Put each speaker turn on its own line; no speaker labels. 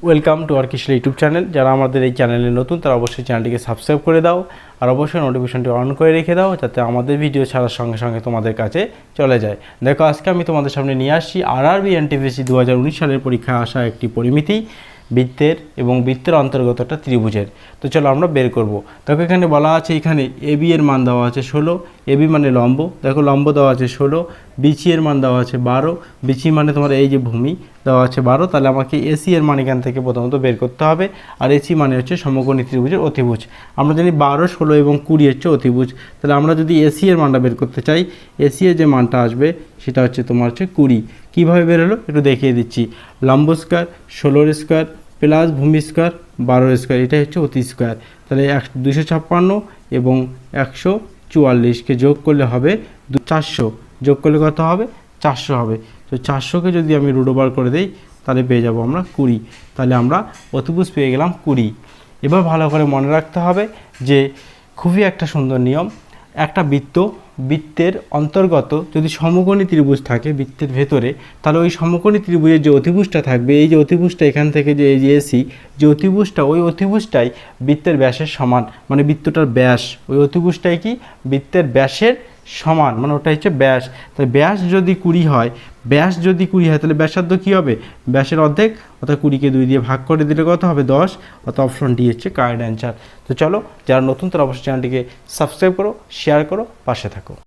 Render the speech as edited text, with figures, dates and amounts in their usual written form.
Welcome to our Krishna YouTube channel. যারা আমাদের এই চ্যানেলে নতুন তারা অবশ্যই চ্যানেলটিকে সাবস্ক্রাইব করে দাও আর অবশ্যই নোটিফিকেশনটি অন করে রেখে দাও, যাতে আমাদের ভিডিও ছাড়ার সঙ্গে সঙ্গে তোমাদের কাছে চলে যায়। দেখো, আজকে আমি তোমাদের সামনে নিয়ে আসছি আরআরবি এনটিপিসি 2019 সালের পরীক্ষায় আসা একটি পরিমিতি বৃত্তের এবং বৃত্তের অন্তর্গত একটা ত্রিভুজের। তো চলো আমরা বের করব। দেখো, এখানে বলা আছে, এখানে এবি এর মান দেওয়া আছে 16, এবি মানে লম্ব, দেখো লম্ব দেওয়া আছে 16, বিসি এর মান দেওয়া আছে 12, বিসি মানে তোমার এই যে ভূমি দেওয়া আছে 12, তাহলে আমাকে এসি এর মান এখান থেকে প্রথমত বের করতে হবে। আর এসি মানে হচ্ছে সমকোণী ত্রিভুজের অতিভুজ। আমরা জানি 12, 16 এবং 20 হচ্ছে অতিভুজ। তাহলে আমরা যদি এসি এর মানটা বের করতে চাই, এসি এর যে মানটা আসবে সেটা হচ্ছে তোমার হচ্ছে 20। কীভাবে বের হলো একটু দেখিয়ে দিচ্ছি। লম্ব স্কোয়ার 16 স্কোয়ার প্লাস ভূমি স্কোয়ার 12 স্কোয়ার, এটাই হচ্ছে অতি স্কোয়ার। তাহলে 256 এবং 144কে যোগ করলে হবে 400, যোগ করলে কত হবে 400 হবে। তো 400কে যদি আমি রুট ওভার করে দিই তাহলে পেয়ে যাব আমরা 20। তাহলে আমরা অতিভুজ পেয়ে গেলাম 20। এবার ভালো করে মনে রাখতে হবে যে খুবই একটা সুন্দর নিয়ম, একটা বৃত্তের অন্তর্গত যদি সমকোণী ত্রিভুজ থাকে বৃত্তের ভেতরে, তাহলে ওই সমকোণী ত্রিভুজের যে অতিভুজটা থাকবে, এই যে অতিভুজটা এখান থেকে যে এই যে এসি যে অতিভুজটা, ওই অতিভুজটাই বৃত্তের ব্যাসের সমান, মানে বৃত্তটার ব্যাস ওই অতিভুজটাই কি বৃত্তের ব্যাসের সমান, মানে ওটা হচ্ছে ব্যাস। তাই ব্যাস যদি 20 হয়, তাহলে ব্যাসার্ধ কী হবে, ব্যাসের অর্ধেক, অর্থাৎ 20কে 2 দিয়ে ভাগ করে দিলে কত হবে 10, অর্থাৎ অপশন ডি হচ্ছে কারেক্ট অ্যান্সার। তো চলো, যারা নতুন তারা অবশ্যই চ্যানেলটিকে সাবস্ক্রাইব করো, শেয়ার করো, পাশে থাকো।